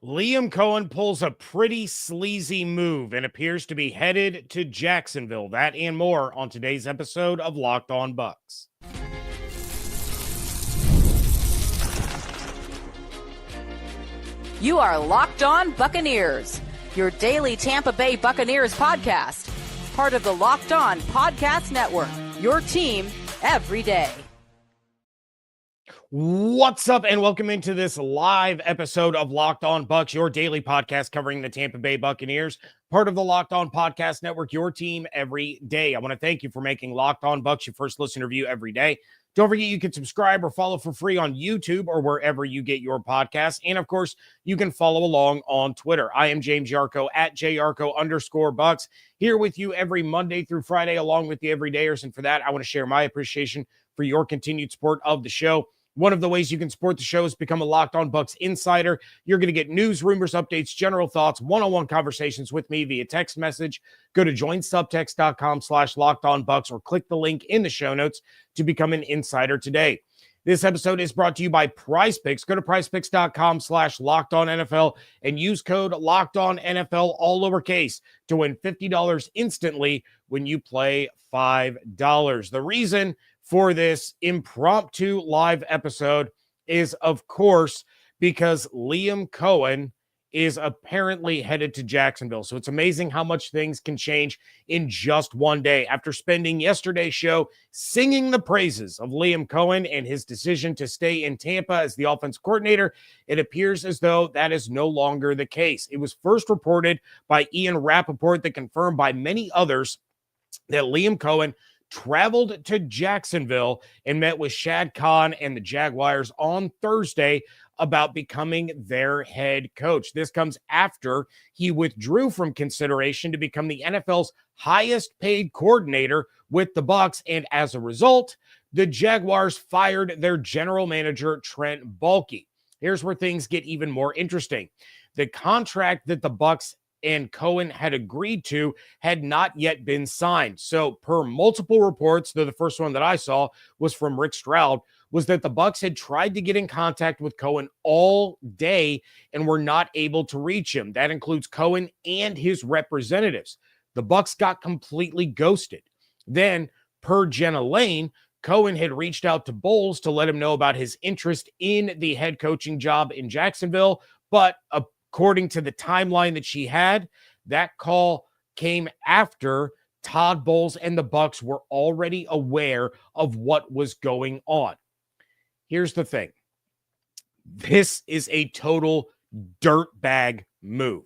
Liam Coen pulls a pretty sleazy move and appears to be headed to Jacksonville. That and more on today's episode of Locked On Bucs. You are Locked On Buccaneers, your daily Tampa Bay Buccaneers podcast. Part of the Locked On Podcast Network, your team every day. What's up, and welcome into this live episode of Locked On Bucs, your daily podcast covering the Tampa Bay Buccaneers, part of the Locked On Podcast Network, your team every day. I want to thank you for making Locked On Bucs your first listen review every day. Don't forget you can subscribe or follow for free on YouTube or wherever you get your podcasts. And, of course, you can follow along on Twitter. I am James Yarcho at JYarcho_Bucs, here with you every Monday through Friday along with the everydayers. And for that, I want to share my appreciation for your continued support of the show. One of the ways you can support the show is become a Locked On Bucs insider. You're going to get news, rumors, updates, general thoughts, one-on-one conversations with me via text message. Go to joinsubtext.com/LockedOnBucs or click the link in the show notes to become an insider today. This episode is brought to you by PrizePicks. Go to PrizePicks.com/LockedOnNFL and use code LockedOnNFL, all lowercase, to win $50 instantly when you play $5. The reason for this impromptu live episode is, of course, because Liam Coen is apparently headed to Jacksonville. So it's amazing how much things can change in just one day. After spending yesterday's show singing the praises of Liam Coen and his decision to stay in Tampa as the offense coordinator, it appears as though that is no longer the case. It was first reported by Ian Rappaport, that confirmed by many others, that Liam Coen traveled to Jacksonville and met with Shad Khan and the Jaguars on Thursday about becoming their head coach. This comes after he withdrew from consideration to become the NFL's highest paid coordinator with the Bucs, and as a result, the Jaguars fired their general manager, Trent Baalke. Here's where things get even more interesting. The contract that the Bucs and Cohen had agreed to had not yet been signed. So per multiple reports, though the first one that I saw was from Rick Stroud, was that the Bucs had tried to get in contact with Cohen all day and were not able to reach him. That includes Cohen and his representatives. The Bucs got completely ghosted. Then, per Jenna Lane, Cohen had reached out to Bowles to let him know about his interest in the head coaching job in Jacksonville, but according to the timeline that she had, that call came after Todd Bowles and the Bucs were already aware of what was going on. Here's the thing. This is a total dirtbag move.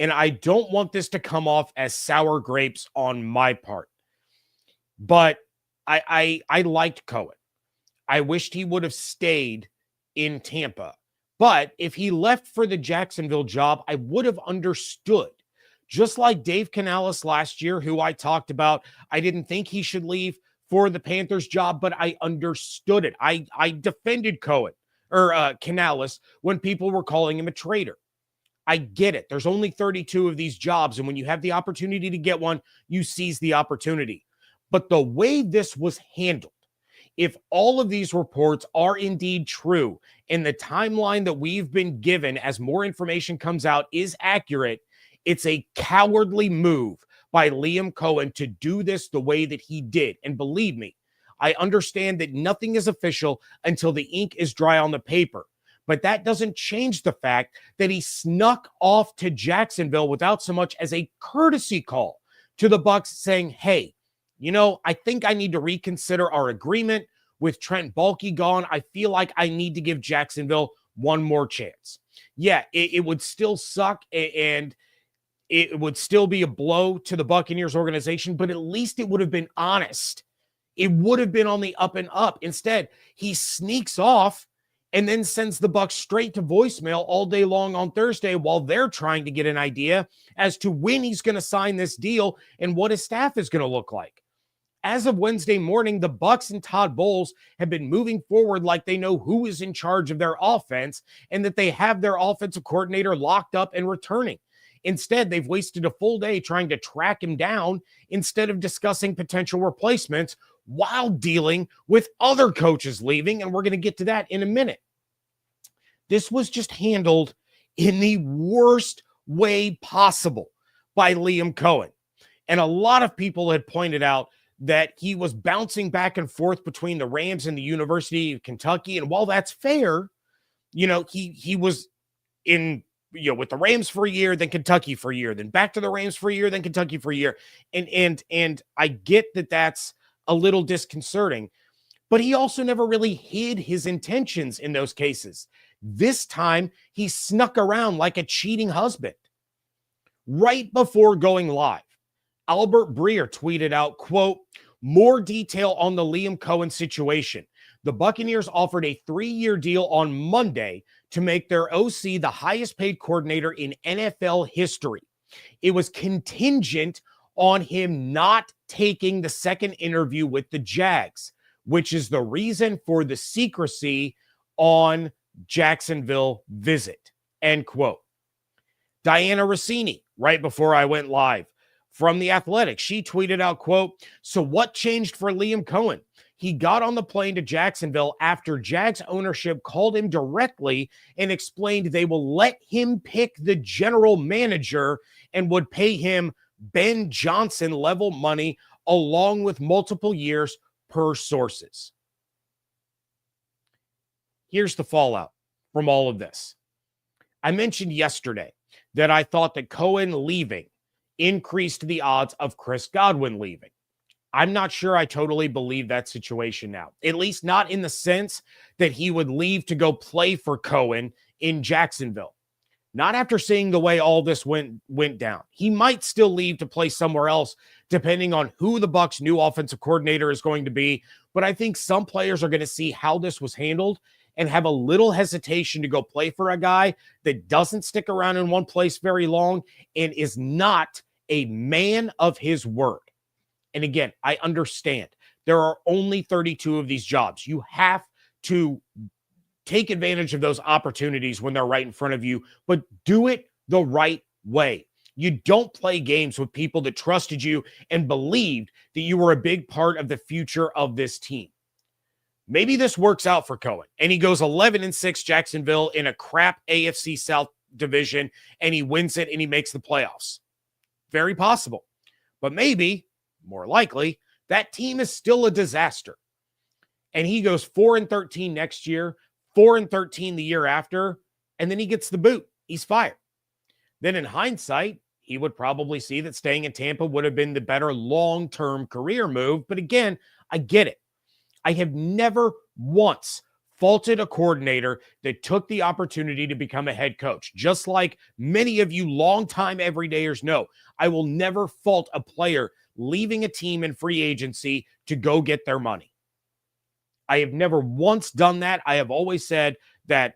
And I don't want this to come off as sour grapes on my part. But I liked Cohen. I wished he would have stayed in Tampa. But if he left for the Jacksonville job, I would have understood. Just like Dave Canales last year, who I talked about, I didn't think he should leave for the Panthers job, but I understood it. I defended Canales when people were calling him a traitor. I get it. There's only 32 of these jobs, and when you have the opportunity to get one, you seize the opportunity. But the way this was handled, if all of these reports are indeed true and the timeline that we've been given as more information comes out is accurate, it's a cowardly move by Liam Coen to do this the way that he did. And believe me, I understand that nothing is official until the ink is dry on the paper. But that doesn't change the fact that he snuck off to Jacksonville without so much as a courtesy call to the Bucs saying, hey, I think I need to reconsider our agreement with Trent Baalke gone. I feel like I need to give Jacksonville one more chance. Yeah, it would still suck and it would still be a blow to the Buccaneers organization, but at least it would have been honest. It would have been on the up and up. Instead, he sneaks off and then sends the Bucs straight to voicemail all day long on Thursday while they're trying to get an idea as to when he's going to sign this deal and what his staff is going to look like. As of Wednesday morning, the Bucs and Todd Bowles have been moving forward like they know who is in charge of their offense and that they have their offensive coordinator locked up and returning. Instead, they've wasted a full day trying to track him down instead of discussing potential replacements while dealing with other coaches leaving, and we're going to get to that in a minute. This was just handled in the worst way possible by Liam Coen. And a lot of people had pointed out that he was bouncing back and forth between the Rams and the University of Kentucky. And while that's fair, he was in, with the Rams for a year, then Kentucky for a year, then back to the Rams for a year, then Kentucky for a year. And I get that that's a little disconcerting, but he also never really hid his intentions in those cases. This time he snuck around like a cheating husband. Right before going live, Albert Breer tweeted out, quote, "More detail on the Liam Coen situation. The Buccaneers offered a 3-year deal on Monday to make their OC the highest paid coordinator in NFL history. It was contingent on him not taking the second interview with the Jags, which is the reason for the secrecy on Jacksonville visit," end quote. Diana Rossini, right before I went live, from The Athletic, she tweeted out, quote, "So what changed for Liam Coen? He got on the plane to Jacksonville after Jags ownership called him directly and explained they will let him pick the general manager and would pay him Ben Johnson level money along with multiple years per sources." Here's the fallout from all of this. I mentioned yesterday that I thought that Cohen leaving increased the odds of Chris Godwin leaving. I'm not sure I totally believe that situation now, at least not in the sense that he would leave to go play for Cohen in Jacksonville. Not after seeing the way all this went down. He might still leave to play somewhere else, depending on who the Bucs' new offensive coordinator is going to be. But I think some players are going to see how this was handled and have a little hesitation to go play for a guy that doesn't stick around in one place very long and is not a man of his word. And again, I understand there are only 32 of these jobs. You have to take advantage of those opportunities when they're right in front of you, but do it the right way. You don't play games with people that trusted you and believed that you were a big part of the future of this team. Maybe this works out for Cohen and he goes 11-6 Jacksonville in a crap AFC South division and he wins it and he makes the playoffs. Very possible. But maybe, more likely, that team is still a disaster. And he goes 4-13 next year, 4-13 the year after, and then he gets the boot. He's fired. Then in hindsight, he would probably see that staying in Tampa would have been the better long-term career move. But again, I get it. I have never once faulted a coordinator that took the opportunity to become a head coach. Just like many of you longtime everydayers know, I will never fault a player leaving a team in free agency to go get their money. I have never once done that. I have always said that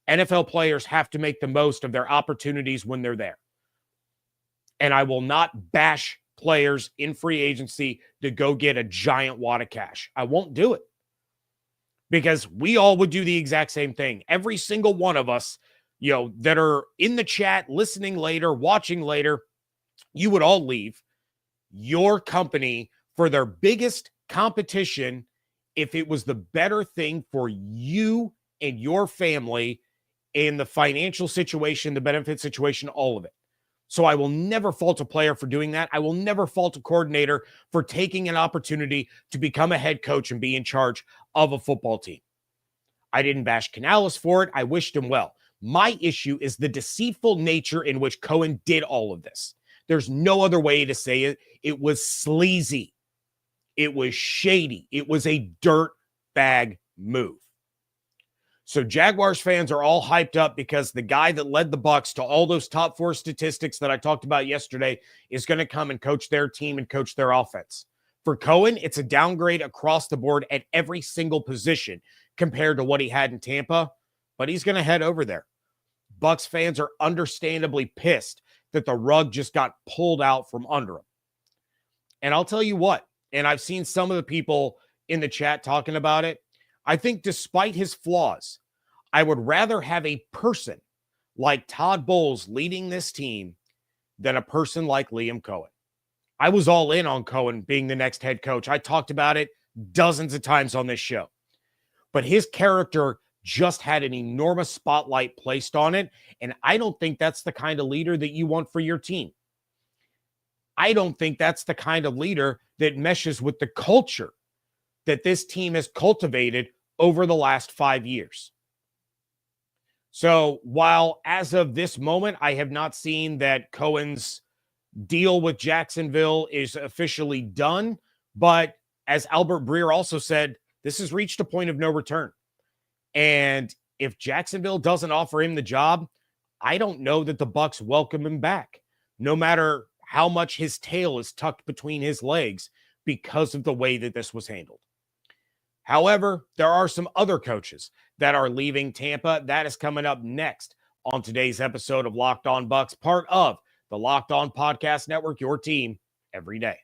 NFL players have to make the most of their opportunities when they're there. And I will not bash players in free agency to go get a giant wad of cash. I won't do it. Because we all would do the exact same thing. Every single one of us, that are in the chat, listening later, watching later, you would all leave your company for their biggest competition if it was the better thing for you and your family and the financial situation, the benefit situation, all of it. So I will never fault a player for doing that. I will never fault a coordinator for taking an opportunity to become a head coach and be in charge of a football team. I didn't bash Canales for it. I wished him well. My issue is the deceitful nature in which Cohen did all of this. There's no other way to say it. It was sleazy. It was shady. It was a dirt bag move. So Jaguars fans are all hyped up because the guy that led the Bucs to all those top 4 statistics that I talked about yesterday is going to come and coach their team and coach their offense. For Cohen, it's a downgrade across the board at every single position compared to what he had in Tampa, but he's going to head over there. Bucs fans are understandably pissed that the rug just got pulled out from under him. And I'll tell you what, and I've seen some of the people in the chat talking about it, I think despite his flaws, I would rather have a person like Todd Bowles leading this team than a person like Liam Coen. I was all in on Cohen being the next head coach. I talked about it dozens of times on this show. But his character just had an enormous spotlight placed on it. And I don't think that's the kind of leader that you want for your team. I don't think that's the kind of leader that meshes with the culture that this team has cultivated over the last 5 years. So while as of this moment, I have not seen that Cohen's deal with Jacksonville is officially done, but as Albert Breer also said, this has reached a point of no return. And if Jacksonville doesn't offer him the job, I don't know that the Bucs welcome him back, no matter how much his tail is tucked between his legs because of the way that this was handled. However, there are some other coaches that are leaving Tampa. That is coming up next on today's episode of Locked On Bucs, part of the Locked On Podcast Network, your team every day.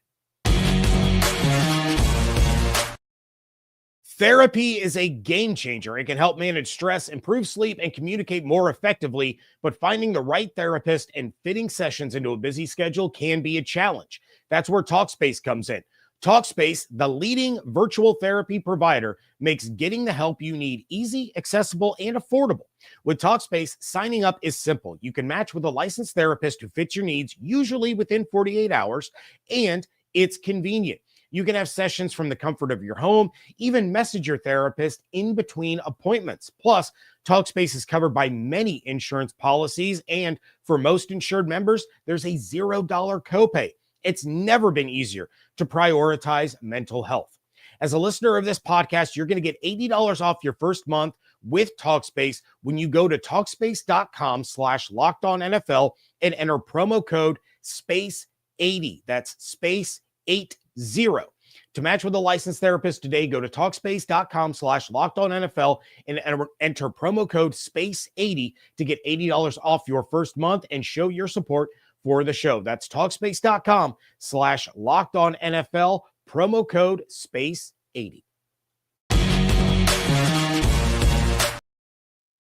Therapy is a game changer. It can help manage stress, improve sleep, and communicate more effectively, but finding the right therapist and fitting sessions into a busy schedule can be a challenge. That's where Talkspace comes in. Talkspace, the leading virtual therapy provider, makes getting the help you need easy, accessible, and affordable. With Talkspace, signing up is simple. You can match with a licensed therapist who fits your needs, usually within 48 hours, and it's convenient. You can have sessions from the comfort of your home, even message your therapist in between appointments. Plus, Talkspace is covered by many insurance policies, and for most insured members, there's a $0 copay. It's never been easier to prioritize mental health. As a listener of this podcast, you're going to get $80 off your first month with Talkspace when you go to Talkspace.com/LockedOnNFL and enter promo code SPACE80. That's SPACE80. To match with a licensed therapist today, go to Talkspace.com/LockedOnNFL and enter promo code SPACE80 to get $80 off your first month and show your support for the show. That's Talkspace.com/LockedOnNFL, promo code SPACE80.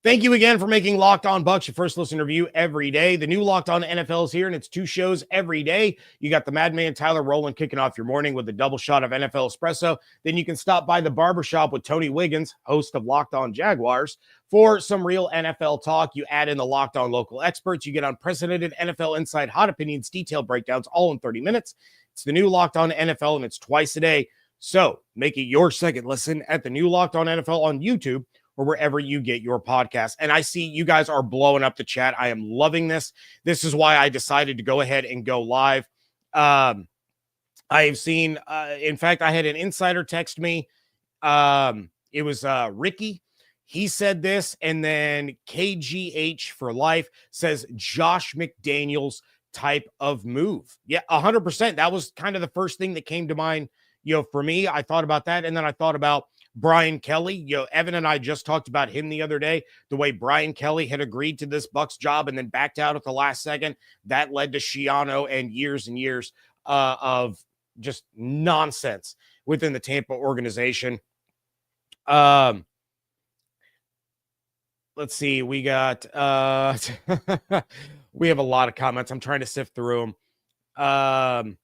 Thank you again for making Locked On Bucs your first listen review every day. The new Locked On NFL is here, and it's 2 shows every day. You got the Madman Tyler Rowland kicking off your morning with a double shot of NFL espresso. Then you can stop by the barbershop with Tony Wiggins, host of Locked On Jaguars, for some real NFL talk. You add in the Locked On local experts. You get unprecedented NFL insight, hot opinions, detailed breakdowns, all in 30 minutes. It's the new Locked On NFL, and it's twice a day. So make it your second listen at the new Locked On NFL on YouTube or wherever you get your podcast. And I see you guys are blowing up the chat. I am loving this. This is why I decided to go ahead and go live. I have seen, in fact, I had an insider text me. It was Ricky. He said this, and then KGH for life says Josh McDaniels type of move. Yeah, 100%. That was kind of the first thing that came to mind, for me. I thought about that, and then I thought about Brian Kelly. Evan and I just talked about him the other day, the way Brian Kelly had agreed to this Bucs job and then backed out at the last second. That led to Schiano and years of just nonsense within the Tampa organization. Let's see. We got, we have a lot of comments. I'm trying to sift through them.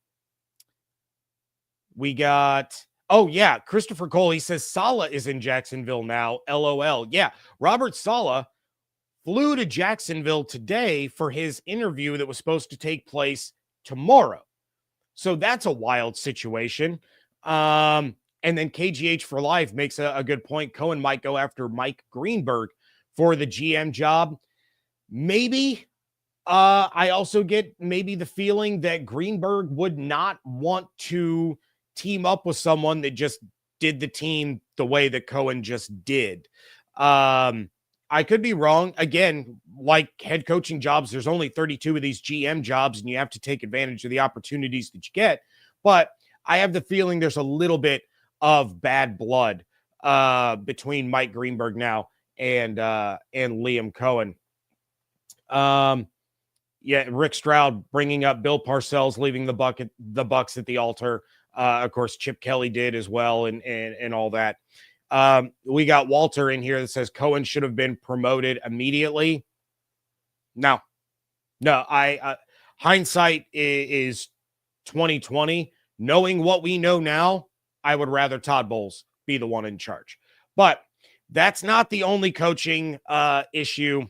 We got, oh, yeah, Christopher Cole, he says Saleh is in Jacksonville now, LOL. Yeah, Robert Saleh flew to Jacksonville today for his interview that was supposed to take place tomorrow. So that's a wild situation. And then KGH for life makes a good point. Cohen might go after Mike Greenberg for the GM job. Maybe. I also get maybe the feeling that Greenberg would not want to team up with someone that just did the team the way that Cohen just did. I could be wrong. Again, like head coaching jobs, there's only 32 of these GM jobs, and you have to take advantage of the opportunities that you get. But I have the feeling there's a little bit of bad blood between Mike Greenberg now and Liam Coen. Yeah, Rick Stroud bringing up Bill Parcells leaving the Bucs at the altar. Of course, Chip Kelly did as well, and all that. We got Walter in here that says Cohen should have been promoted immediately. No. Hindsight is 2020. Knowing what we know now, I would rather Todd Bowles be the one in charge. But that's not the only coaching issue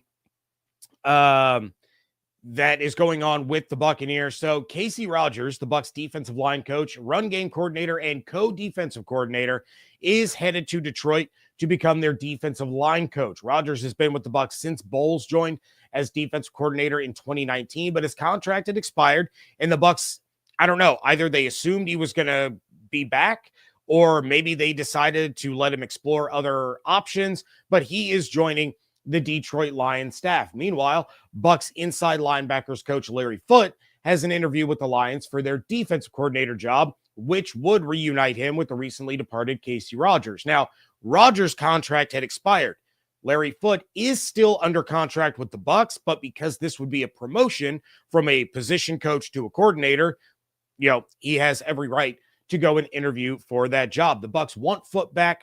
that is going on with the Buccaneers. So Kacy Rodgers, the Bucs defensive line coach, run game coordinator, and co-defensive coordinator, is headed to Detroit to become their defensive line coach. Rodgers has been with the Bucs since Bowles joined as defensive coordinator in 2019, but his contract had expired, and the Bucs, I don't know, either they assumed he was going to be back, or maybe they decided to let him explore other options, but he is joining the Detroit Lions staff. Meanwhile, Bucs inside linebackers coach Larry Foote has an interview with the Lions for their defensive coordinator job, which would reunite him with the recently departed Kacy Rodgers. Now, Rodgers' contract had expired. Larry Foote is still under contract with the Bucs, but because this would be a promotion from a position coach to a coordinator, he has every right to go and interview for that job. The Bucs want Foote back,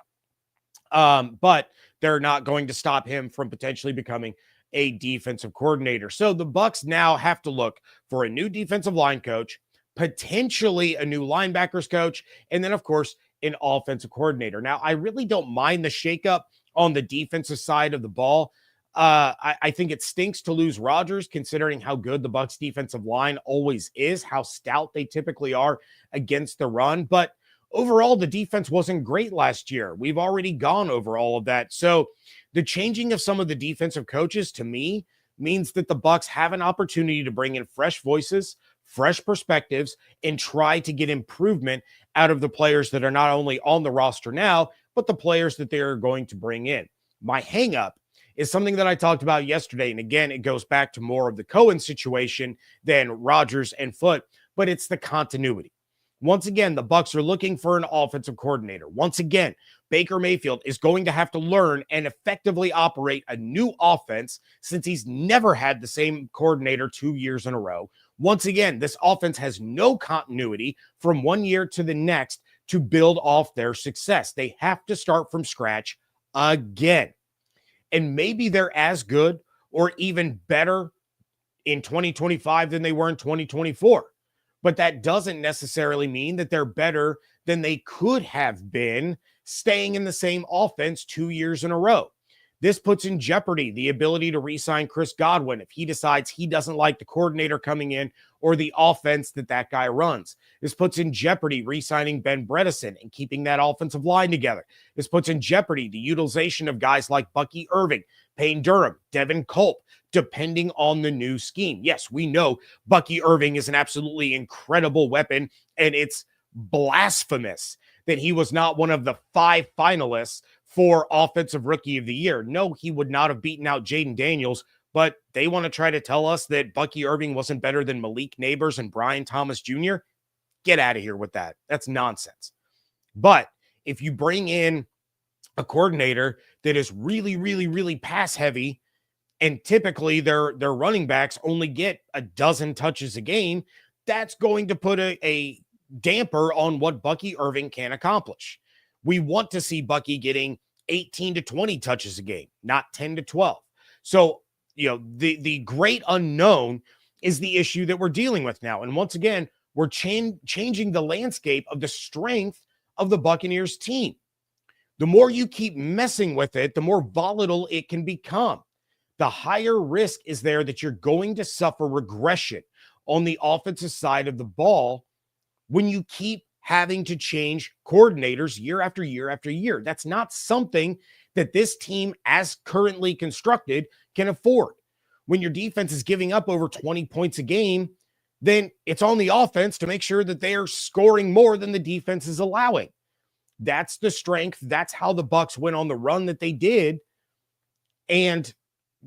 but they're not going to stop him from potentially becoming a defensive coordinator. So the Bucs now have to look for a new defensive line coach, potentially a new linebackers coach, and then, of course, an offensive coordinator. Now, I really don't mind the shakeup on the defensive side of the ball. I think it stinks to lose Rodgers, considering how good the Bucs defensive line always is, how stout they typically are against the run. But overall, the defense wasn't great last year. We've already gone over all of that. So the changing of some of the defensive coaches, to me, means that the Bucs have an opportunity to bring in fresh voices, fresh perspectives, and try to get improvement out of the players that are not only on the roster now, but the players that they're going to bring in. My hang-up is something that I talked about yesterday. And again, it goes back to more of the Cohen situation than Rodgers and Foote, but it's the continuity. Once again, the Bucs are looking for an offensive coordinator. Once again, Baker Mayfield is going to have to learn and effectively operate a new offense since he's never had the same coordinator 2 years in a row. Once again, this offense has no continuity from one year to the next to build off their success. They have to start from scratch again. And maybe they're as good or even better in 2025 than they were in 2024. But that doesn't necessarily mean that they're better than they could have been staying in the same offense 2 years in a row. This puts in jeopardy the ability to re-sign Chris Godwin if he decides he doesn't like the coordinator coming in or the offense that guy runs. This puts in jeopardy re-signing Ben Bredeson and keeping that offensive line together. This puts in jeopardy the utilization of guys like Bucky Irving, Payne Durham, Devin Culp, depending on the new scheme. Yes, we know Bucky Irving is an absolutely incredible weapon, and it's blasphemous that he was not one of the 5 finalists for Offensive Rookie of the Year. No, he would not have beaten out Jaden Daniels, but they want to try to tell us that Bucky Irving wasn't better than Malik Neighbors and Brian Thomas Jr. Get out of here with that. That's nonsense. But if you bring in a coordinator that is really, really, really pass heavy, and typically their running backs only get a dozen touches a game, that's going to put a damper on what Bucky Irving can accomplish. We want to see Bucky getting 18 to 20 touches a game, not 10 to 12. So, the great unknown is the issue that we're dealing with now. And once again, we're changing the landscape of the strength of the Buccaneers team. The more you keep messing with it, the more volatile it can become. The higher risk is there that you're going to suffer regression on the offensive side of the ball when you keep having to change coordinators year after year after year. That's not something that this team, as currently constructed, can afford. When your defense is giving up over 20 points a game, then it's on the offense to make sure that they are scoring more than the defense is allowing. That's the strength. That's how the Bucs went on the run that they did. And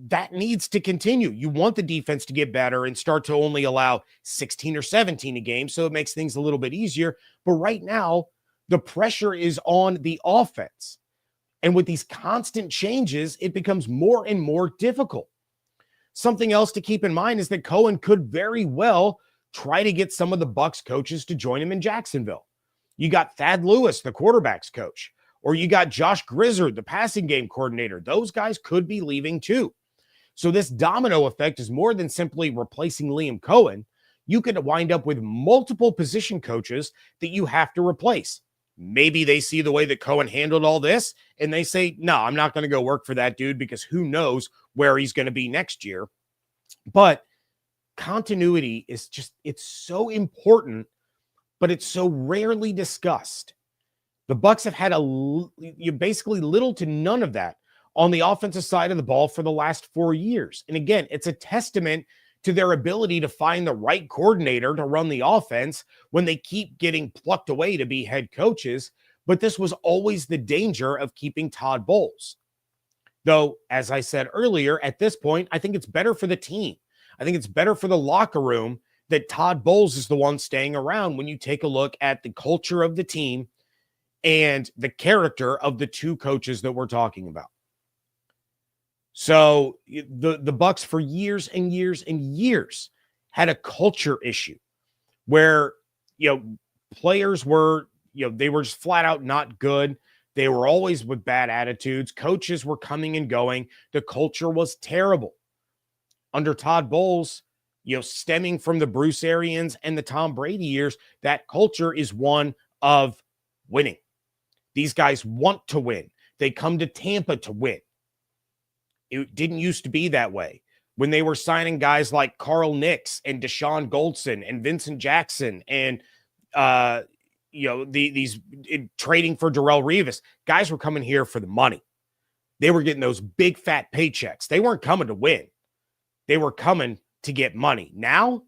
that needs to continue. You want the defense to get better and start to only allow 16 or 17 a game, so it makes things a little bit easier. But right now, the pressure is on the offense. And with these constant changes, it becomes more and more difficult. Something else to keep in mind is that Cohen could very well try to get some of the Bucs coaches to join him in Jacksonville. You got Thad Lewis, the quarterback's coach, or you got Josh Grizzard, the passing game coordinator. Those guys could be leaving too. So this domino effect is more than simply replacing Liam Coen. You could wind up with multiple position coaches that you have to replace. Maybe they see the way that Cohen handled all this and they say, no, I'm not going to go work for that dude because who knows where he's going to be next year. But continuity is just, it's so important, but it's so rarely discussed. The Bucs have had basically little to none of that on the offensive side of the ball for the last 4 years. And again, it's a testament to their ability to find the right coordinator to run the offense when they keep getting plucked away to be head coaches. But this was always the danger of keeping Todd Bowles. Though, as I said earlier, at this point, I think it's better for the team. I think it's better for the locker room that Todd Bowles is the one staying around when you take a look at the culture of the team and the character of the two coaches that we're talking about. So the Bucs for years and years and years had a culture issue where, players were, they were just flat out not good. They were always with bad attitudes. Coaches were coming and going. The culture was terrible. Under Todd Bowles, stemming from the Bruce Arians and the Tom Brady years, that culture is one of winning. These guys want to win. They come to Tampa to win. It didn't used to be that way. When they were signing guys like Carl Nix and Deshaun Goldson and Vincent Jackson and, these trading for Darrelle Revis, guys were coming here for the money. They were getting those big fat paychecks. They weren't coming to win. They were coming to get money. Now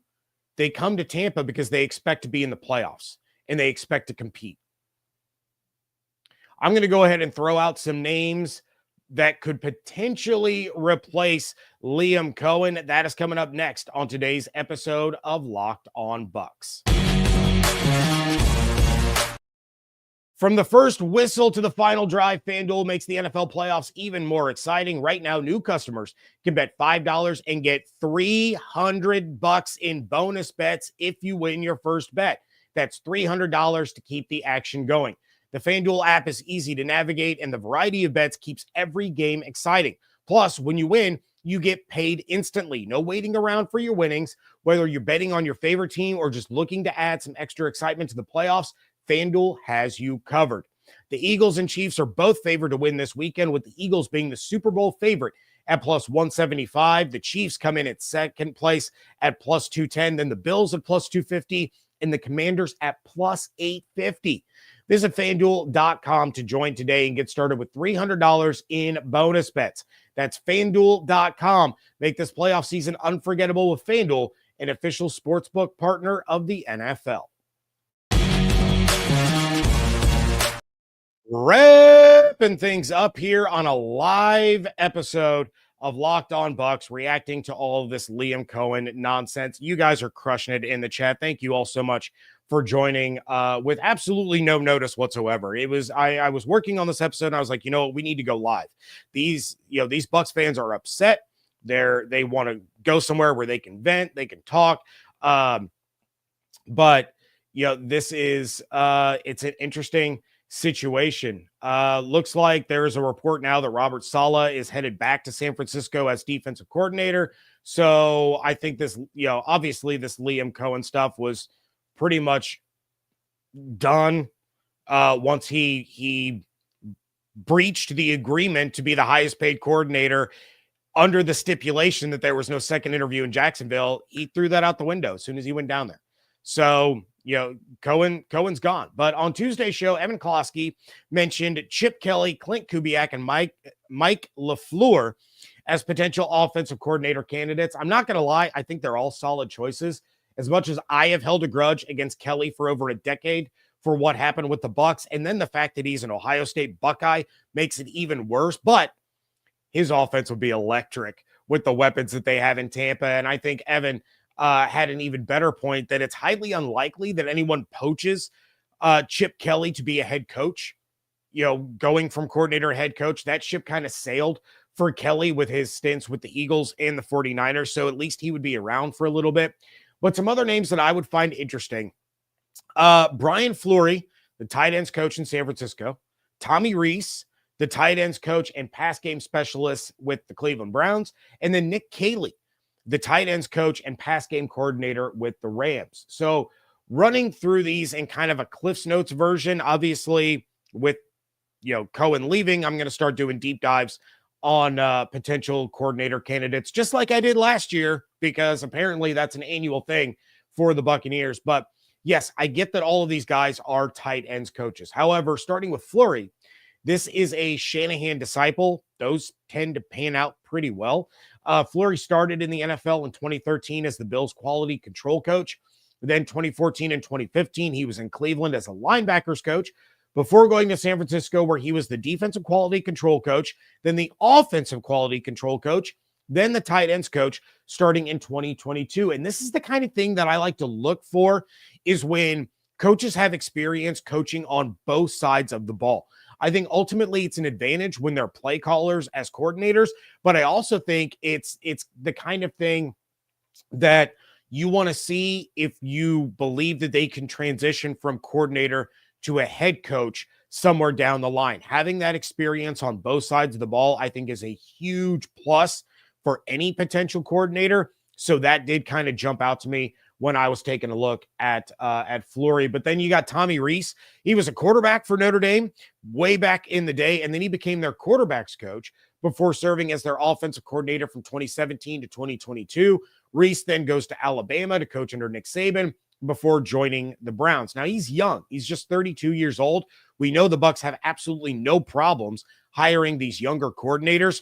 they come to Tampa because they expect to be in the playoffs and they expect to compete. I'm going to go ahead and throw out some names that could potentially replace Liam Coen. That is coming up next on today's episode of Locked On Bucs. From the first whistle to the final drive, FanDuel makes the NFL playoffs even more exciting. Right now, new customers can bet $5 and get $300 in bonus bets if you win your first bet. That's $300 to keep the action going. The FanDuel app is easy to navigate, and the variety of bets keeps every game exciting. Plus, when you win, you get paid instantly. No waiting around for your winnings. Whether you're betting on your favorite team or just looking to add some extra excitement to the playoffs, FanDuel has you covered. The Eagles and Chiefs are both favored to win this weekend, with the Eagles being the Super Bowl favorite at plus 175. The Chiefs come in at second place at plus 210. Then the Bills at plus 250 and the Commanders at plus 850. Visit FanDuel.com to join today and get started with $300 in bonus bets. That's FanDuel.com. Make this playoff season unforgettable with FanDuel, an official sportsbook partner of the NFL. Wrapping things up here on a live episode of Locked On Bucs, reacting to all of this Liam Coen nonsense. You guys are crushing it in the chat. Thank you all so much for joining with absolutely no notice whatsoever. It was I was working on this episode and I was like, we need to go live. These Bucs fans are upset. They want to go somewhere where they can vent, they can talk. But this is it's an interesting situation. Looks like there is a report now that Robert Saleh is headed back to San Francisco as defensive coordinator. So I think this, obviously this Liam Coen stuff was pretty much done once he breached the agreement to be the highest paid coordinator under the stipulation that there was no second interview in Jacksonville. He threw that out the window as soon as he went down there. So, Cohen's gone. But on Tuesday's show, Evan Klosky mentioned Chip Kelly, Clint Kubiak, and Mike LaFleur as potential offensive coordinator candidates. I'm not going to lie. I think they're all solid choices. As much as I have held a grudge against Kelly for over a decade for what happened with the Bucs, and then the fact that he's an Ohio State Buckeye makes it even worse. But his offense would be electric with the weapons that they have in Tampa. And I think Evan had an even better point that it's highly unlikely that anyone poaches Chip Kelly to be a head coach. Going from coordinator to head coach, that ship kind of sailed for Kelly with his stints with the Eagles and the 49ers. So at least he would be around for a little bit. But some other names that I would find interesting. Brian Fleury, the tight ends coach in San Francisco. Tommy Reese, the tight ends coach and pass game specialist with the Cleveland Browns. And then Nick Caley, the tight ends coach and pass game coordinator with the Rams. So running through these in kind of a Cliff's Notes version. Obviously, with Cohen leaving, I'm going to start doing deep dives on potential coordinator candidates, just like I did last year, because apparently that's an annual thing for the Buccaneers. But yes, I get that all of these guys are tight ends coaches. However, starting with Fleury, this is a Shanahan disciple. Those tend to pan out pretty well. Fleury started in the NFL in 2013 as the Bills quality control coach. Then 2014 and 2015, he was in Cleveland as a linebackers coach before going to San Francisco, where he was the defensive quality control coach, then the offensive quality control coach, then the tight ends coach starting in 2022. And this is the kind of thing that I like to look for, is when coaches have experience coaching on both sides of the ball. I think ultimately it's an advantage when they're play callers as coordinators, but I also think it's the kind of thing that you want to see if you believe that they can transition from coordinator to a head coach somewhere down the line. Having that experience on both sides of the ball, I think, is a huge plus for any potential coordinator. So that did kind of jump out to me when I was taking a look at Fleury. But then you got Tommy Rees. He was a quarterback for Notre Dame way back in the day, and then he became their quarterbacks coach before serving as their offensive coordinator from 2017 to 2022. Rees then goes to Alabama to coach under Nick Saban before joining the Browns. Now, he's young. He's just 32 years old. We know the Bucs have absolutely no problems hiring these younger coordinators.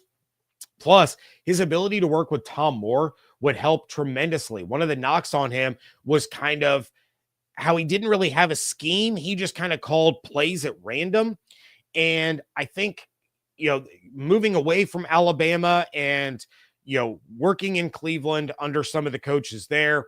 Plus, his ability to work with Tom Moore would help tremendously. One of the knocks on him was kind of how he didn't really have a scheme. He just kind of called plays at random. And I think, moving away from Alabama and, working in Cleveland under some of the coaches there,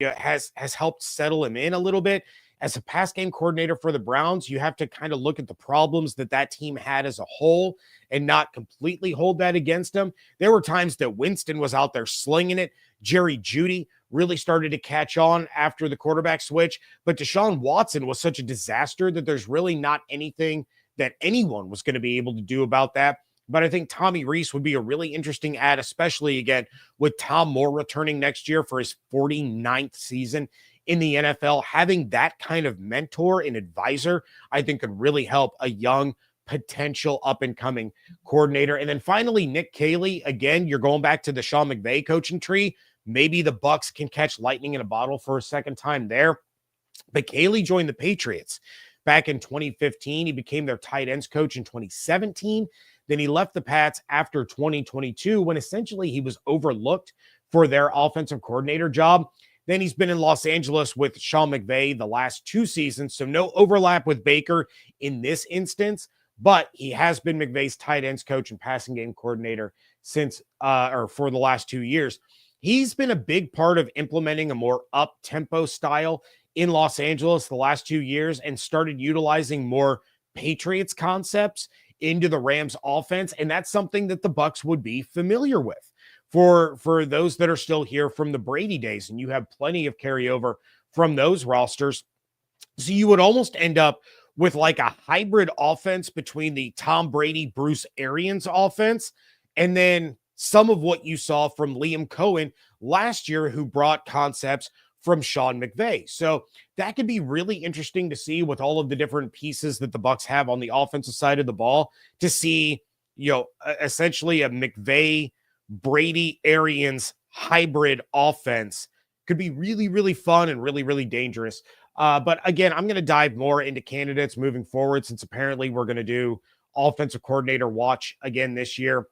has helped settle him in a little bit. As a pass game coordinator for the Browns, you have to kind of look at the problems that team had as a whole and not completely hold that against them. There were times that Winston was out there slinging it. Jerry Jeudy really started to catch on after the quarterback switch, but Deshaun Watson was such a disaster that there's really not anything that anyone was going to be able to do about that. But I think Tommy Rees would be a really interesting add, especially, again, with Tom Moore returning next year for his 49th season in the NFL. Having that kind of mentor and advisor, I think, could really help a young potential up-and-coming coordinator. And then finally, Nick Caley. Again, you're going back to the Sean McVay coaching tree. Maybe the Bucs can catch lightning in a bottle for a second time there. But Caley joined the Patriots back in 2015. He became their tight ends coach in 2017. Then he left the Pats after 2022 when essentially he was overlooked for their offensive coordinator job. Then he's been in Los Angeles with Sean McVay the last 2 seasons, so no overlap with Baker in this instance, but he has been McVay's tight ends coach and passing game coordinator since for the last 2 years. He's been a big part of implementing a more up-tempo style in Los Angeles the last 2 years and started utilizing more Patriots concepts into the Rams offense. And that's something that the Bucs would be familiar with for those that are still here from the Brady days. And you have plenty of carryover from those rosters. So you would almost end up with like a hybrid offense between the Tom Brady, Bruce Arians offense, and then some of what you saw from Liam Coen last year, who brought concepts from Sean McVay. So that could be really interesting to see with all of the different pieces that the Bucs have on the offensive side of the ball, to see, essentially a McVay, Brady, Arians hybrid offense could be really, really fun and really, really dangerous. But again, I'm going to dive more into candidates moving forward, since apparently we're going to do offensive coordinator watch again this year.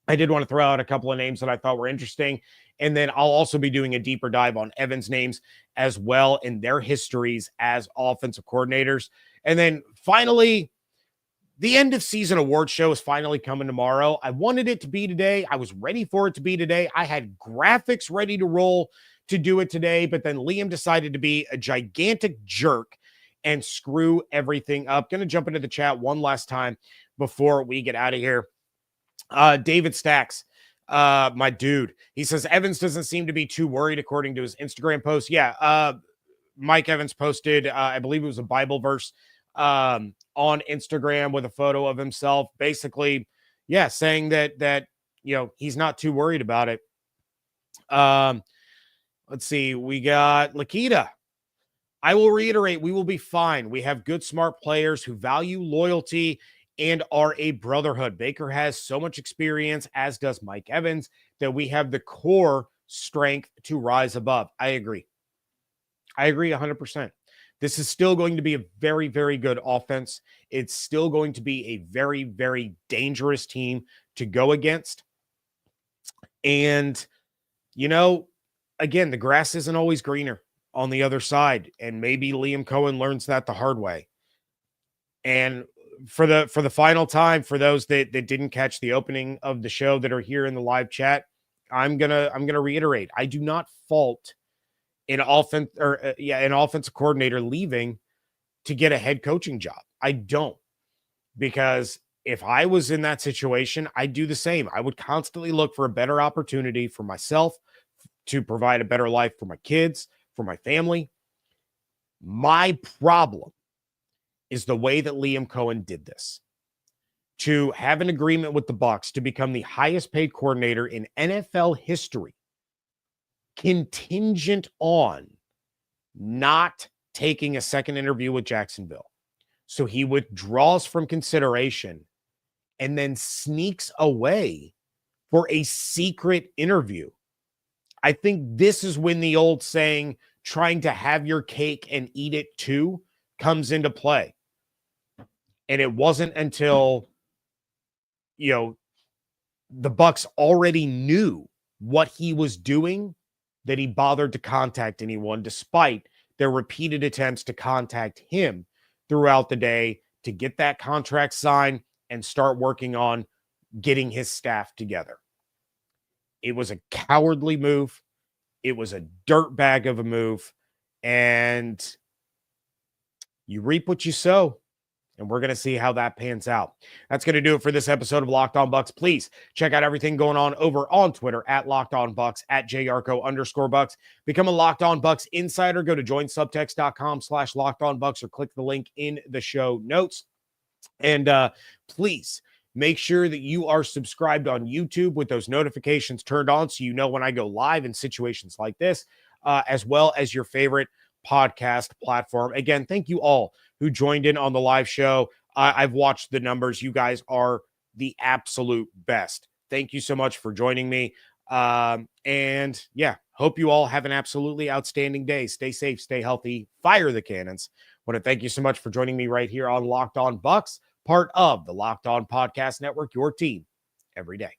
I did want to throw out a couple of names that I thought were interesting. And then I'll also be doing a deeper dive on Evan's names as well and their histories as offensive coordinators. And then finally, the end of season award show is finally coming tomorrow. I wanted it to be today. I was ready for it to be today. I had graphics ready to roll to do it today, but then Liam decided to be a gigantic jerk and screw everything up. Going to jump into the chat one last time before we get out of here. David Stacks, my dude, he says Evans doesn't seem to be too worried according to his Instagram post. Yeah, Mike Evans posted, I believe it was a Bible verse on Instagram with a photo of himself, basically, yeah, saying that he's not too worried about it. Let's see, we got Lakita. I will reiterate, we will be fine. We have good, smart players who value loyalty and are a brotherhood. Baker has so much experience, as does Mike Evans, that we have the core strength to rise above. I agree 100%. This is still going to be a very, very good offense. It's still going to be a very, very dangerous team to go against. And, again, the grass isn't always greener on the other side. And maybe Liam Coen learns that the hard way. And for the final time, for those that didn't catch the opening of the show that are here in the live chat, I'm gonna reiterate, I do not fault an offensive coordinator leaving to get a head coaching job. I don't, because if I was in that situation, I'd do the same. I would constantly look for a better opportunity for myself to provide a better life for my kids, for my family. My problem is the way that Liam Coen did this. To have an agreement with the Bucs to become the highest paid coordinator in NFL history, contingent on not taking a second interview with Jacksonville. So he withdraws from consideration and then sneaks away for a secret interview. I think this is when the old saying, trying to have your cake and eat it too, comes into play. And it wasn't until, the Bucs already knew what he was doing that he bothered to contact anyone, despite their repeated attempts to contact him throughout the day to get that contract signed and start working on getting his staff together. It was a cowardly move. It was a dirtbag of a move. And you reap what you sow. And we're going to see how that pans out. That's going to do it for this episode of Locked On Bucs. Please check out everything going on over on Twitter at Locked On Bucs, at @Yarcho_Bucs. Become a Locked On Bucs insider. Go to joinsubtext.com/LockedOnBucs or click the link in the show notes. And please make sure that you are subscribed on YouTube with those notifications turned on so you know when I go live in situations like this, as well as your favorite podcast platform. Again, thank you all who joined in on the live show. I've watched the numbers. You guys are the absolute best. Thank you so much for joining me. And hope you all have an absolutely outstanding day. Stay safe, stay healthy, fire the cannons. I want to thank you so much for joining me right here on Locked On Bucs, part of the Locked On Podcast Network, your team every day.